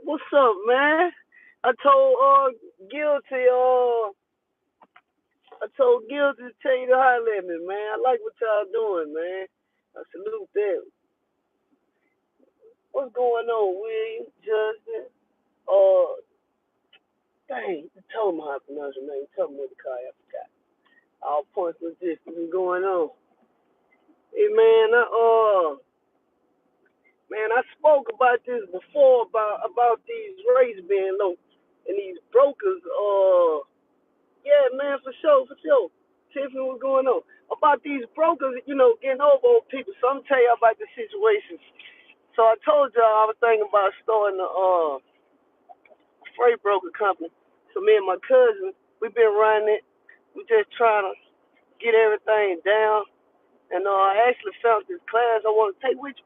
What's up, man? I told Guilty to tell you to holler at me, man. I like what y'all doing, man. I salute them. What's going on, William, Justin? Uh, dang, you told me how to pronounce your name. Tell me what to call you. I forgot. All points logistics is going on. Hey, man, I spoke about this before about these rates being low and these brokers. Yeah, man, for sure, for sure. Tiffany, what's going on? About these brokers, getting over on people. So I'm tell you about the situation. So I told y'all I was thinking about starting a freight broker company. So me and my cousin, we've been running it. We just trying to get everything down. And I actually found this class I want to take, which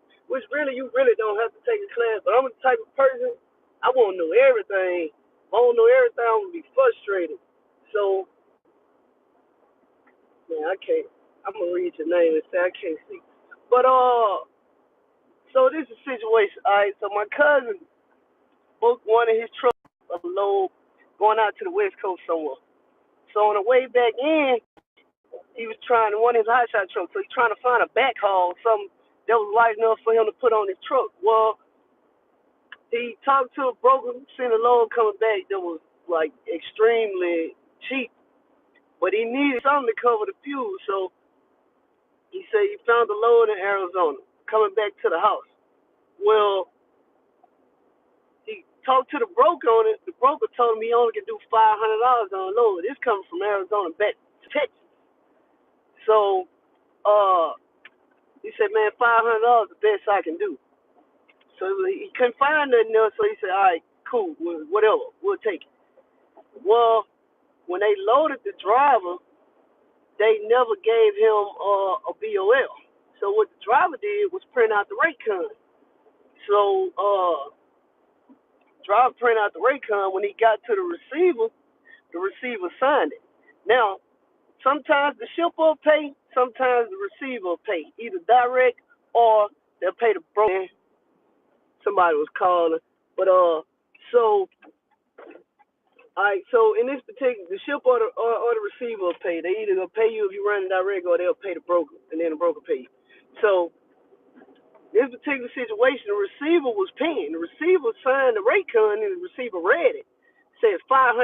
really you really don't have to take a class. But I'm the type of person I want to know everything. If I don't know everything, I'm gonna be frustrated. So man, I can't. I'm gonna read your name and say I can't see. But so this is a situation. All right. So my cousin booked one of his trucks a load going out to the West Coast somewhere. So on the way back in, he was trying to one of his hotshot trucks. So he's trying to find a backhaul, something that was light enough for him to put on his truck. Well, he talked to a broker, seen a load coming back that was like extremely cheap, but he needed something to cover the fuel. So he said he found a load in Arizona coming back to the house. Well, he talked to the broker on it. The broker told him he only could do $500 on a load. This coming from Arizona back to Texas. So he said, man, $500 the best I can do. So he couldn't find nothing else. So he said, all right, cool, whatever, we'll take it. Well, when they loaded the driver, they never gave him a BOL. So what the driver did was print out the rate con. So driver print out the rate con. When he got to the receiver signed it. Now, sometimes the shipper will pay, sometimes the receiver will pay, either direct or they'll pay the broker. Somebody was calling, but so all right, so in this particular, the ship or the receiver will pay. They either gonna pay you if you run it direct, or they'll pay the broker, and then the broker pay you. So this particular situation, the receiver was paying. The receiver signed the rate con, and the receiver read it. Said $500.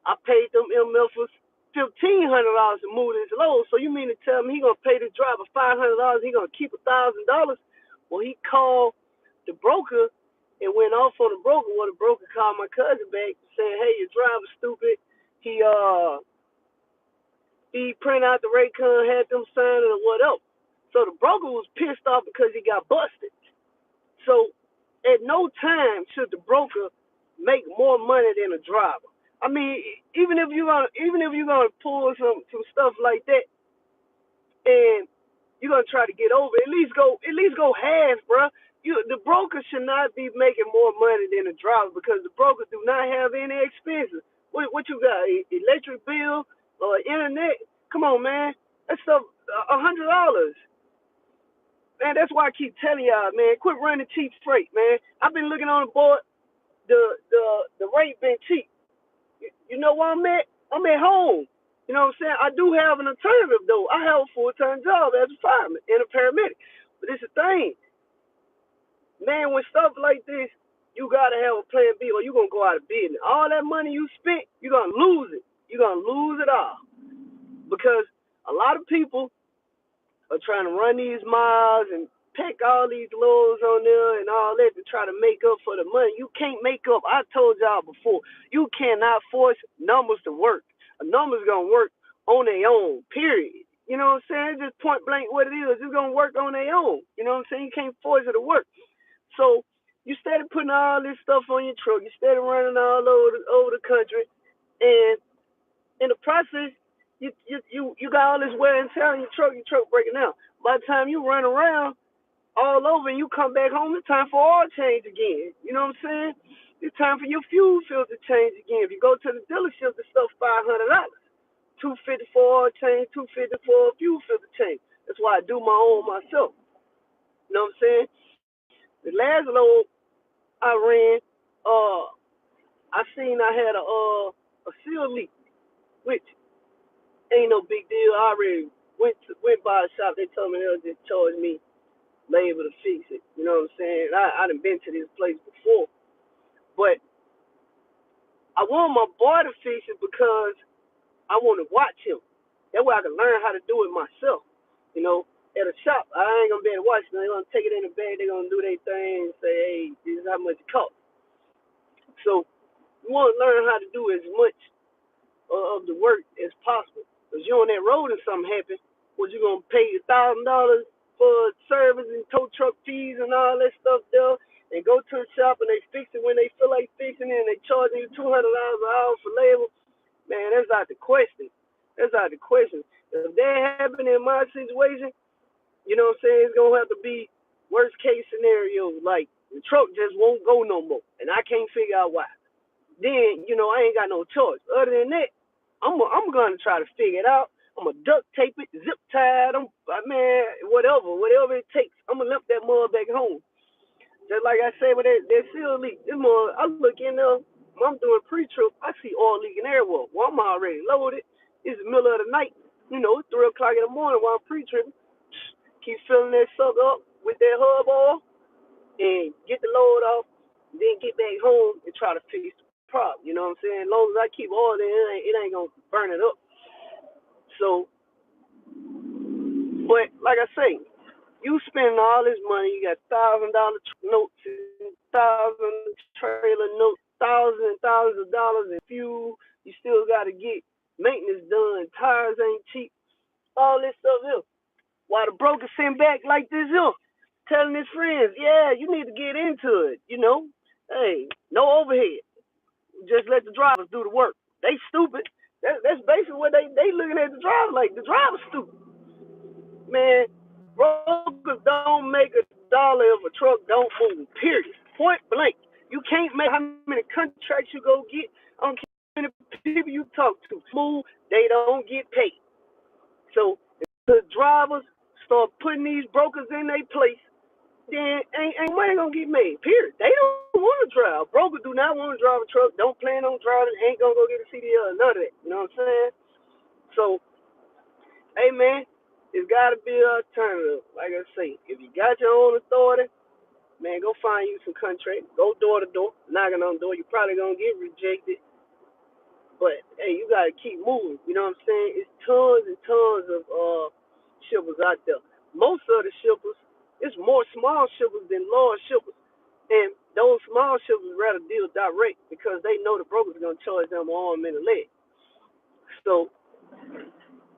I paid them MFers $1,500 to move this load. So you mean to tell me he gonna pay the driver $500? He gonna keep $1,000? Well, he called the broker and went off on the broker. Well, the broker called my cousin back saying, "Hey, your driver's stupid. He he printed out the rate con, had them sign it or whatever." So the broker was pissed off because he got busted. So at no time should the broker make more money than a driver. I mean, even if you're gonna pull some stuff like that, and you're gonna try to get over, at least go half, bro. The broker should not be making more money than the driver because the broker do not have any expenses. What you got? Electric bill or internet? Come on, man. That's stuff $100. Man, that's why I keep telling y'all, man, quit running cheap freight, man. I've been looking on the board. The rate been cheap. You know where I'm at? I'm at home. You know what I'm saying? I do have an alternative though. I have a full-time job as a fireman and a paramedic. But it's a thing, man. When stuff like this, you gotta have a plan B, or you gonna go out of business. All that money you spent, you're gonna lose it. You're gonna lose it all because a lot of people are trying to run these miles and pack all these loads on there and all that to try to make up for the money. You can't make up. I told y'all before, you cannot force numbers to work. A number's gonna work on their own, period. You know what I'm saying? It's just point blank what it is. It's gonna work on their own. You know what I'm saying? You can't force it to work. So you started putting all this stuff on your truck. You started running all over the country, and in the process, you got all this wear and tear on your truck breaking down. By the time you run around all over and you come back home, it's time for oil change again. You know what I'm saying? It's time for your fuel filter change again. If you go to the dealership, the stuff's $500. $250 for oil change, $250 for a fuel filter change. That's why I do my own myself. You know what I'm saying? The last load, I ran. I seen I had a seal leak, which ain't no big deal. I already went by a shop. They told me they'll just charge me labor to fix it. You know what I'm saying? I done been to this place before, but I want my boy to fix it because I want to watch him. That way I can learn how to do it myself. You know, at a shop, I ain't gonna be able to watch them. They're gonna take it in the bag. They're gonna do their thing and say, "Hey, this is how much it costs." So you want to learn how to do as much of the work as possible. Cause you're on that road and something happens, was you gonna pay $1,000 for service and tow truck fees and all that stuff there, and go to the shop and they fix it when they feel like fixing it, and they charging you $200 an hour for labor? Man, that's out the question. That's out the question. If that happened in my situation, you know what I'm saying? It's gonna have to be worst case scenario, like the truck just won't go no more, and I can't figure out why. Then I ain't got no choice. Other than that, I'm gonna try to figure it out. I'm gonna duct tape it, zip tie it. Man, whatever it takes. I'm gonna limp that mud back home. Just like I said with that seal leak, this mud, I look in there. When I'm doing pre-trip, I see oil leaking everywhere. Well, I'm already loaded. It's the middle of the night. It's 3 o'clock in the morning while I'm pre-tripping. Keep filling that sucker up with that hub oil and get the load off, then get back home and try to fix the problem. You know what I'm saying? As long as I keep oil in, it ain't gonna burn it up. So, but like I say, you spending all this money, you got $1,000 notes and trailer notes, thousands and thousands of dollars in fuel. You still got to get maintenance done. Tires ain't cheap. All this stuff here. While the broker sitting back like this here, telling his friends, yeah, you need to get into it. Hey, no overhead. Just let the drivers do the work. They stupid. That's basically what they looking at the driver like. The driver's stupid. Man, brokers don't make $1 if a truck don't move. Period. Point blank. You can't make how many contracts you go get. I don't care how many people you talk to. Move, they don't get paid. So if the drivers start putting these brokers in their place, then ain't money gonna get made. Period. They don't want to drive. Brokers do not want to drive a truck. Don't plan on driving. Ain't gonna go get a CDL. None of that. You know what I'm saying? So, hey man, it's got to be an alternative. Like I say, if you got your own authority, man, go find you some contract. Go door to door, knocking on the door. You probably gonna get rejected, but hey, you gotta keep moving. You know what I'm saying? It's tons and tons of shippers out there. Most of the shippers, it's more small shippers than large shippers. And those small shippers rather deal direct because they know the broker's gonna charge them an arm and a leg. So,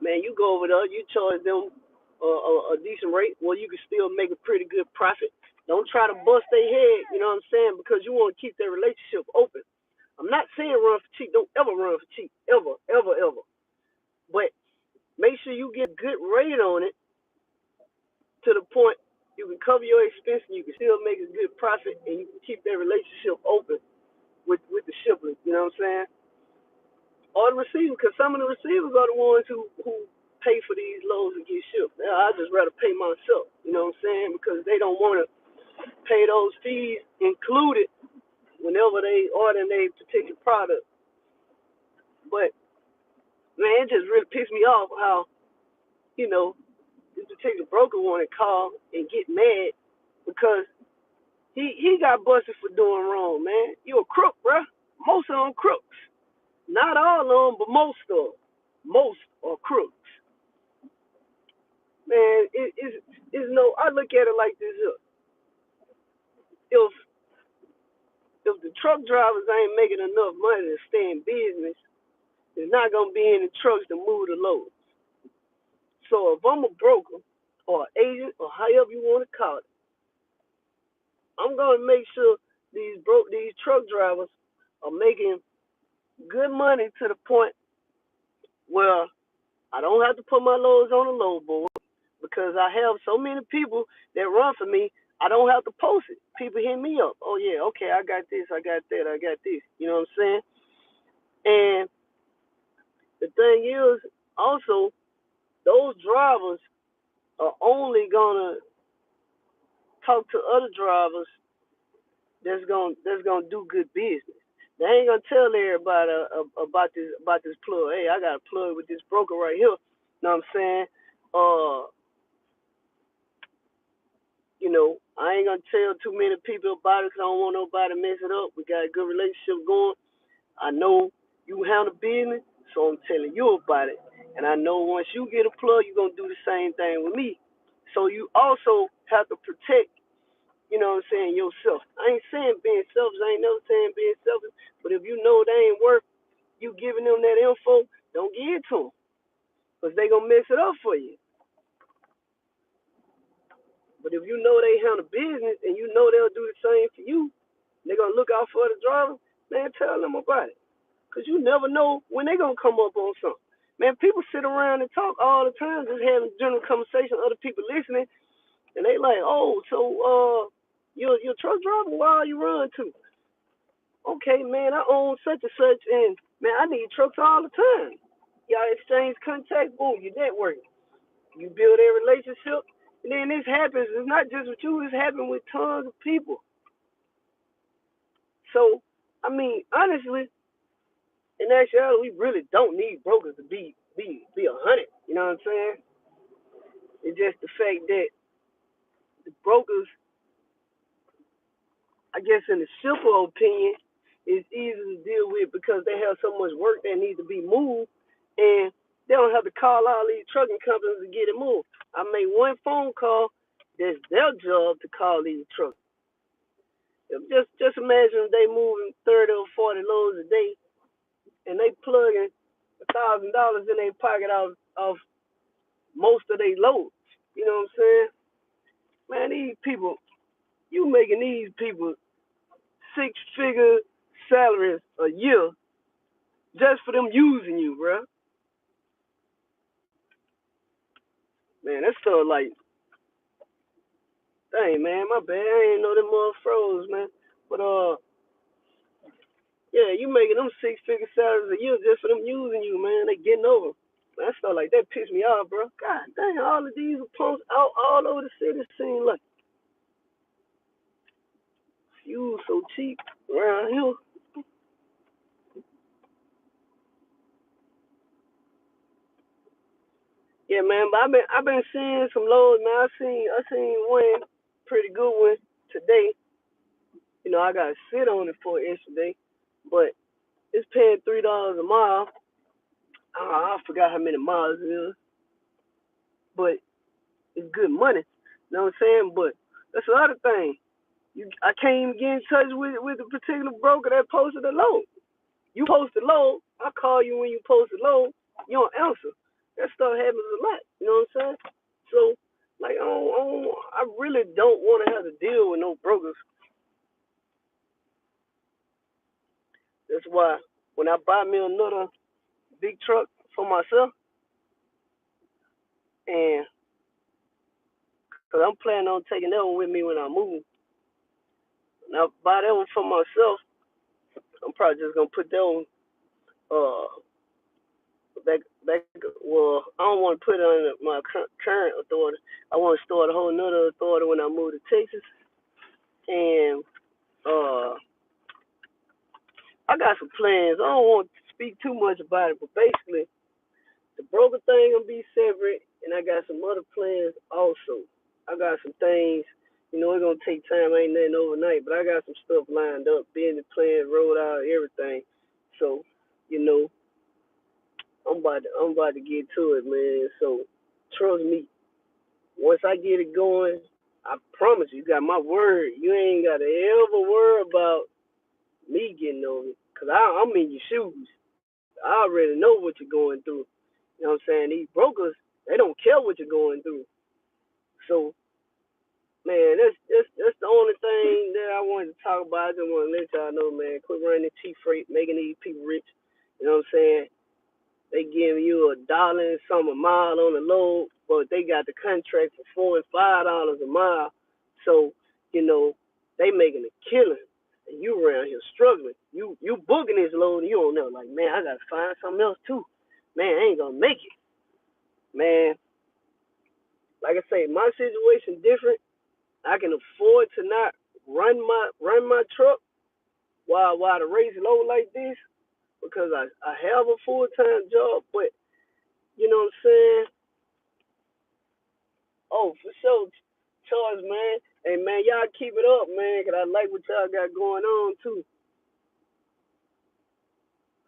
man, you go over there, you charge them a decent rate, well, you can still make a pretty good profit. Don't try to bust their head, you know what I'm saying, because you want to keep their relationship open. I'm not saying run for cheap. Don't ever run for cheap. Ever, ever, ever. But make sure you get a good rate on it to the point you can cover your expense and you can still make a good profit and you can keep that relationship open with the shipper, you know what I'm saying? Or the receivers, because some of the receivers are the ones who pay for these loads and get shipped. Now, I just rather pay myself, you know what I'm saying? Because they don't want to pay those fees included whenever they order their particular product. But, man, it just really pissed me off how, this particular broker want to call and get mad because he got busted for doing wrong, man. You a crook, bruh. Most of them crooks. Not all of them, but most of them. Most are crooks. Man, it's no. I look at it like this: if the truck drivers ain't making enough money to stay in business, there's not gonna be any trucks to move the load. So if I'm a broker or agent or however you want to call it, I'm gonna make sure these truck drivers are making good money to the point where I don't have to put my loads on the load board because I have so many people that run for me. I don't have to post it. People hit me up. Oh yeah, okay, I got this, I got that, I got this. You know what I'm saying? And the thing is, also, those drivers are only gonna talk to other drivers that's gonna do good business. They ain't gonna tell everybody about this plug. Hey, I got a plug with this broker right here. Know what I'm saying? Uh, I ain't gonna tell too many people about it 'cause I don't want nobody to mess it up. We got a good relationship going. I know you handle business, so I'm telling you about it. And I know once you get a plug, you're gonna do the same thing with me. So you also have to protect, what I'm saying, yourself. I ain't saying being selfish. I ain't never saying being selfish. But if you know they ain't worth you giving them that info, don't give it to them because they gonna mess it up for you. But if you know they handle business and you know they'll do the same for you, they're gonna look out for the driver, man, tell them about it. Cause you never know when they gonna come up on something. Man, people sit around and talk all the time, just having general conversation, other people listening, and they like, oh, so you're a truck driver? Where are you run to? Okay, man, I own such and such, and man, I need trucks all the time. Y'all exchange contact, boom, you network. You build a relationship, and then this happens. It's not just with you; it's happening with tons of people. So, I mean, honestly, in actuality, we really don't need brokers to be 100. You know what I'm saying? It's just the fact that the brokers, I guess, in the simple opinion, is easy to deal with because they have so much work that needs to be moved, and they don't have to call all these trucking companies to get it moved. I make one phone call. That's their job to call these trucks. Just imagine if they moving 30 or 40 loads a day, and they plugging $1,000 in their pocket off most of their loads. You know what I'm saying? Man, these people, you making these people 6-figure salaries a year just for them using you, bro. Man, that's stuff like, dang, man, my bad. I ain't know them mother froze, man. But yeah, you making them 6-figure salaries a year just for them using you, man. They getting over. Man, that stuff like that piss me off, bro. God dang, all of these pumps out all over the city seem like fuel so cheap around here. Yeah, man, but I've been seeing some lows, man. I seen one pretty good one today. I gotta sit on it for an extra day, but it's paying $3 a mile. I forgot how many miles it is, but it's good money. You know what I'm saying? But that's the other thing. I can't even get in touch with the particular broker that posted the load. You post the load, I call you when you post the load, you don't answer. That stuff happens a lot. You know what I'm saying? So, like, I really don't want to have to deal with no brokers. That's why when I buy me another big truck for myself, and because I'm planning on taking that one with me when I move, and I buy that one for myself, I'm probably just gonna put that one uh back. Well, I don't want to put it on my current authority. I want to start a whole nother authority when I move to Texas, and uh I got some plans. I don't want to speak too much about it, but basically the broker thing gonna be separate, and I got some other plans also. I got some things, it's gonna take time. Ain't nothing overnight, but I got some stuff lined up, business plans rolled out, everything. So, you know, I'm about to get to it, man. So trust me. Once I get it going, I promise you, got my word. You ain't gotta ever worry about me getting on it, cause I'm in your shoes. I already know what you're going through. You know what I'm saying? These brokers, they don't care what you're going through. So, man, that's the only thing that I wanted to talk about. I just want to let y'all know, man, quit running cheap freight, making these people rich. You know what I'm saying? They giving you $1 and some a mile on the load, but they got the contract for $4 and $5 a mile. So, they making a killing. And you around here struggling. You booking this load and you don't know. Like, man, I gotta find something else too. Man, I ain't gonna make it. Man, like I say, my situation different. I can afford to not. run my truck while the race low like this because I have a full time job, but you know what I'm saying? Oh, for sure, Charles, man. Hey, man, y'all keep it up, man, 'cause I like what y'all got going on too.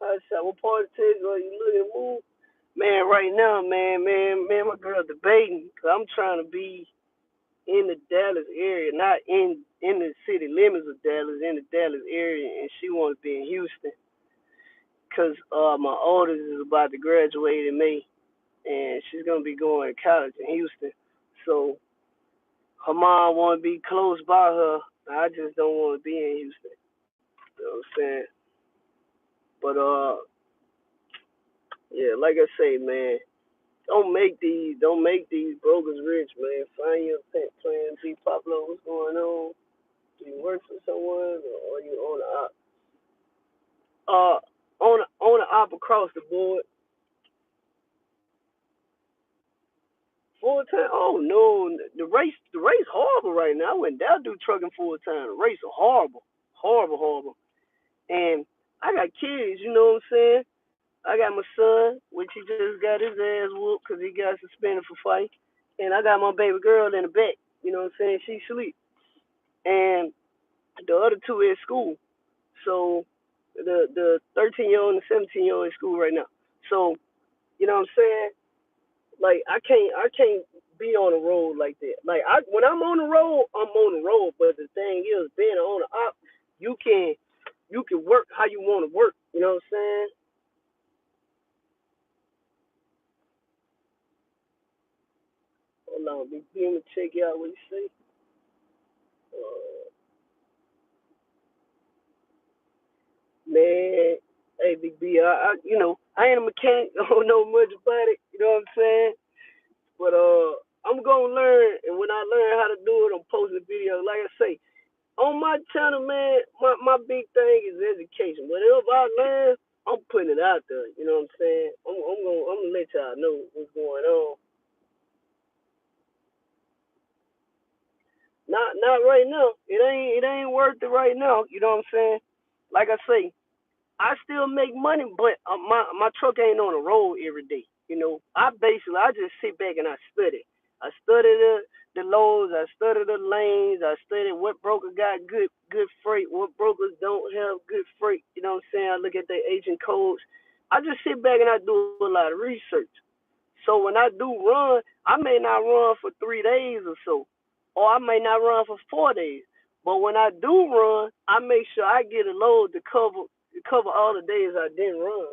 I said, what part of Texas are you looking to move? Man, right now, man, my girl debating 'cause I'm trying to be in the Dallas area, not in the city limits of Dallas, in the Dallas area, and she wants to be in Houston 'cause my oldest is about to graduate in May, and she's gonna be going to college in Houston. So her mom want to be close by her. I just don't want to be in Houston. You know what I'm saying? But yeah, like I say, man, don't make these brokers rich, man. Find your plan, be popular. What's going on? Do you work for someone or you own a op? On a op across the board. Full time? Oh no, the race horrible right now. I went down do trucking full time. The race are horrible, horrible, horrible. And I got kids, you know what I'm saying? I got my son, which he just got his ass whooped because he got suspended for fight. And I got my baby girl in the back, you know what I'm saying? She sleep. And the other two at school. So the 13-year-old and the 17-year-old in school right now. So you know what I'm saying? Like I can't be on the road like that. Like when I'm on the road, I'm on the road. But the thing is, being on the op, you can you can work how you want to work. You know what I'm saying? Hold on, be me check out what you say. Uh, Man, hey Big B, I ain't a mechanic. I don't know much about it. You know what I'm saying? But I'm gonna learn, and when I learn how to do it, I'm posting videos. Like I say, on my channel, man, my big thing is education. Whatever I learn, I'm putting it out there. You know what I'm saying? I'm gonna let y'all know what's going on. Not right now. It ain't worth it right now. You know what I'm saying? Like I say, I still make money, but my truck ain't on the road every day. You know, I just sit back and I study. I study the loads, I study the lanes, I study what broker got good freight, what brokers don't have good freight. You know what I'm saying? I look at their agent codes. I just sit back and I do a lot of research. So when I do run, I may not run for 3 days or so, or I may not run for 4 days. But when I do run, I make sure I get a load to cover all the days I didn't run.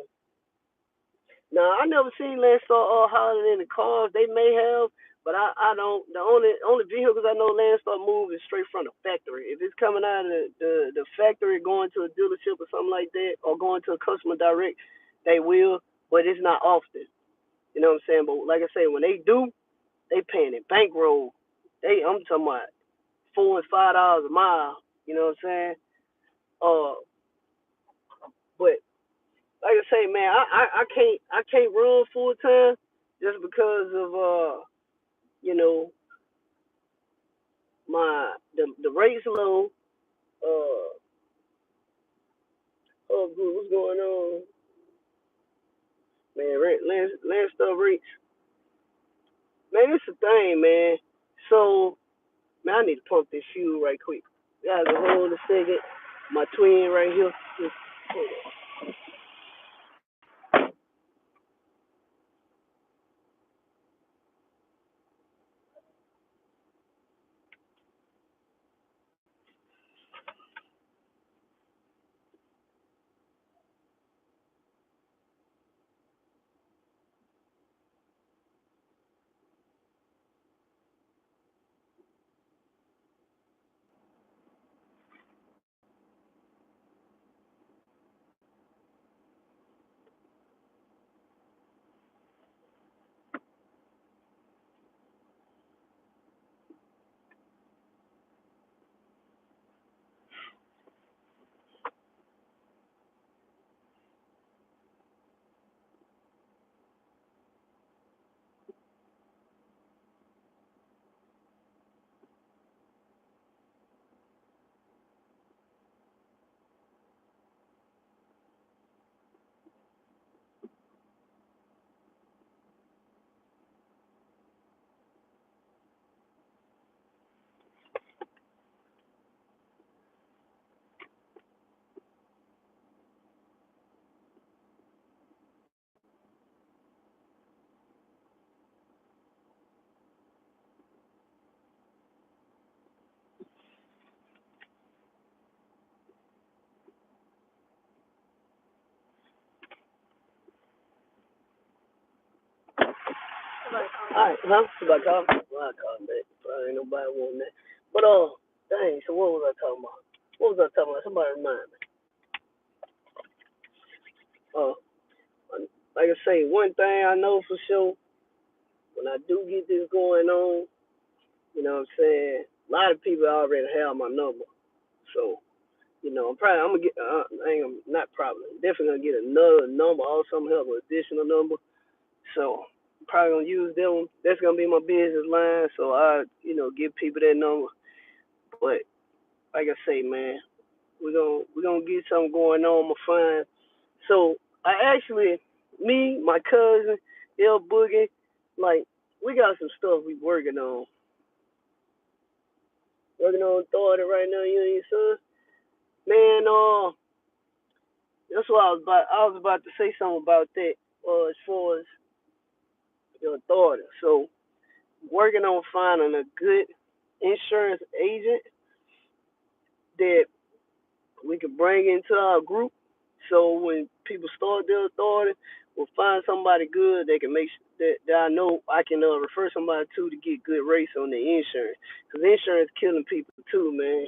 Now I never seen Landstar hollering in the cars. They may have, but I don't. The only vehicles I know Landstar move is straight from the factory. If it's coming out of the factory going to a dealership or something like that, or going to a customer direct, they will. But it's not often. You know what I'm saying? But like I say, when they do, they paying it bankroll. I'm talking about $4 and $5 a mile. You know what I'm saying? Uh, but like I say, man, I can't run full time just because of you know, the rate's low. Uh, oh, good, what's going on, man? Land stuff rates, man. It's a thing, man. So, man, I need to pump this fuel right quick. Guys, hold a second. My twin right here. Just, hold on. Alright, huh? Somebody call? Well, I call that. Probably ain't nobody wanting that. But dang. So what was I talking about? What was I talking about? Somebody remind me. Uh, like I say, one thing I know for sure, when I do get this going on, you know what I'm saying? A lot of people already have my number. So, I'm gonna get, not probably, definitely gonna get another number, also some help, an additional number. So, I'm probably gonna use them. That's gonna be my business line. So give people that number. But like I say, man, we're gonna get something going on, my friend. So I actually, me, my cousin, L Boogie, like we got some stuff we working on authority right now. You and your son, man. That's what I was about to say something about that. As far as the authority, so working on finding a good insurance agent that we can bring into our group. So when people start their authority, we'll find somebody good that can make that I know I can refer somebody to get good rates on the insurance. Cause insurance killing people too, man.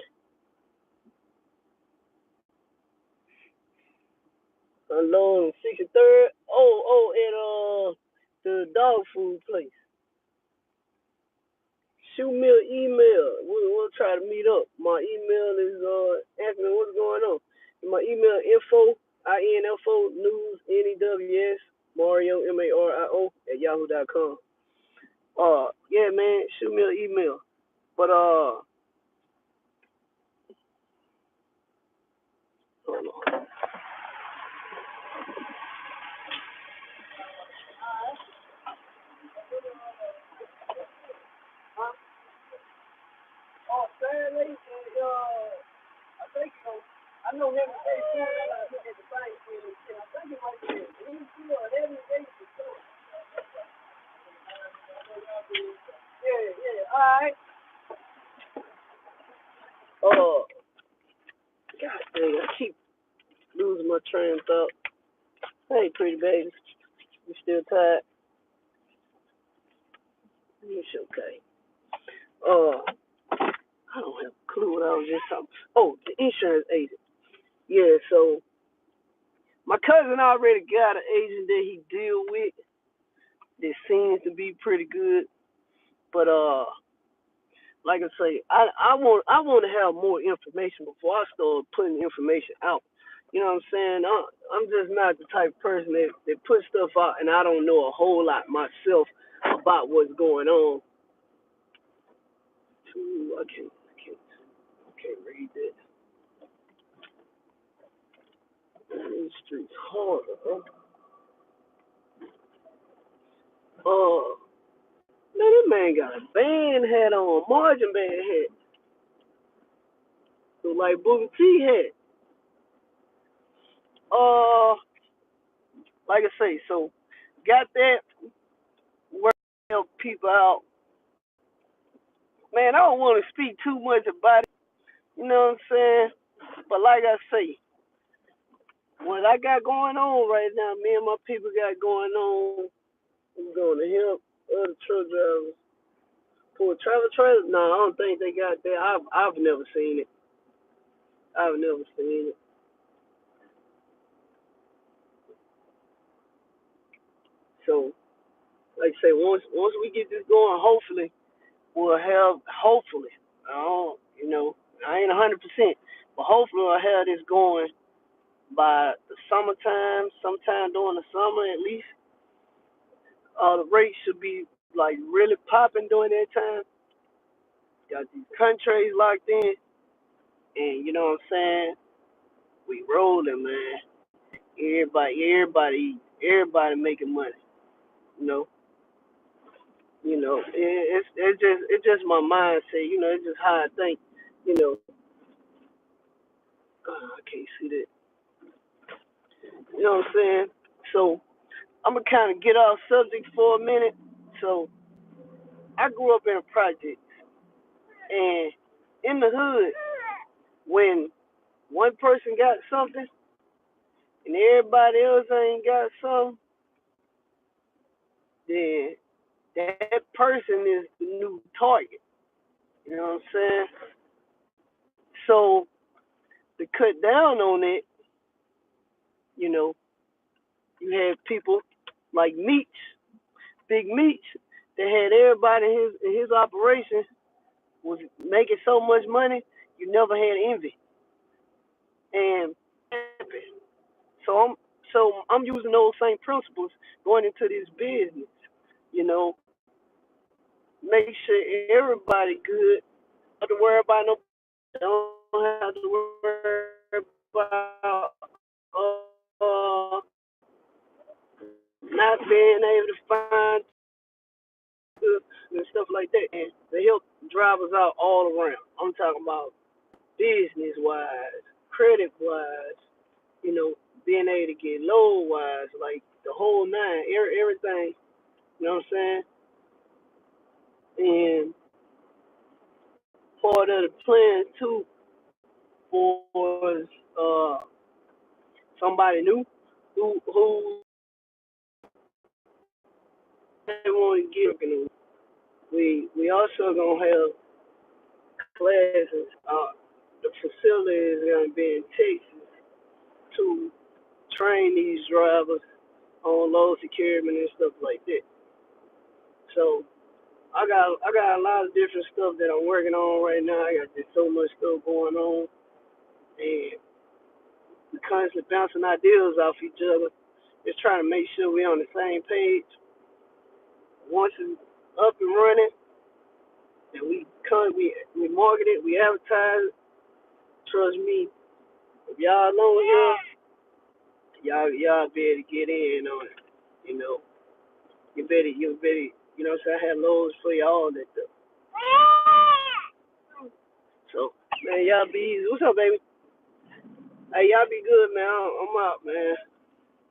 Unload 63rd. At the dog food place. Shoot me an email. We'll try to meet up. My email is ask me what's going on. My email info news news Mario Mario at yahoo.com. Yeah, man, shoot me an email. But hold on. Oh, Saturday, I think I know every day too. I look at the thing, and I think it might be Wednesday or every day for sure. Yeah. All right. God dang, I keep losing my train of thought. Hey, pretty baby, you still tired? It's okay. Uh, I don't have a clue what I was just talking. Oh, the insurance agent. Yeah, so my cousin already got an agent that he deal with that seems to be pretty good. But like I say, I want to have more information before I start putting information out. You know what I'm saying? I'm just not the type of person that puts stuff out and I don't know a whole lot myself about what's going on. Ooh, I can't read that. Main Street harder, huh? Oh, man, that man got a band hat on, margin band hat, so like Boogie T hat. Uh, like I say, so got that work help people out. Man, I don't want to speak too much about it. You know what I'm saying? But like I say, what I got going on right now, me and my people got going on. I'm going to help other truck drivers for a travel trailer. No, I don't think they got that. I've never seen it. I've never seen it. So, like I say, once we get this going, hopefully we'll have. Hopefully, I don't, I ain't 100%, but hopefully we'll have this going by the summertime, sometime during the summer at least. The rates should be like really popping during that time. Got these countries locked in, and you know what I'm saying? We rolling, man. Everybody making money. You know, it's just my mindset. It's just how I think. You know, I can't see that. You know what I'm saying? So I'm gonna kind of get off subject for a minute. So I grew up in a project, and in the hood, when one person got something and everybody else ain't got something, then that person is the new target. You know what I'm saying? So to cut down on it, you know, you had people like Meech, Big Meech, that had everybody in his operation was making so much money, you never had envy. And so I'm using those same principles going into this business. You know, make sure everybody good. Don't have to worry about no. Don't have to worry about not being able to find good and stuff like that. And they help drivers out all around. I'm talking about business wise, credit wise, you know, being able to get load wise, like the whole nine, everything. You know what I'm saying? And part of the plan too was somebody new who they want to get. We also gonna have classes. The facility is gonna be in Texas to train these drivers on load security and stuff like that. So I got a lot of different stuff that I'm working on right now. I got just so much stuff going on, and we constantly bouncing ideas off each other. Just trying to make sure we're on the same page. Once it's up and running, and we market it, we advertise it. Trust me, if y'all know y'all be able to get in on it. You know, you better. You know, so I have loads for y'all that stuff. So man, y'all be easy. What's up, baby? Hey, y'all be good, man. I'm out, man.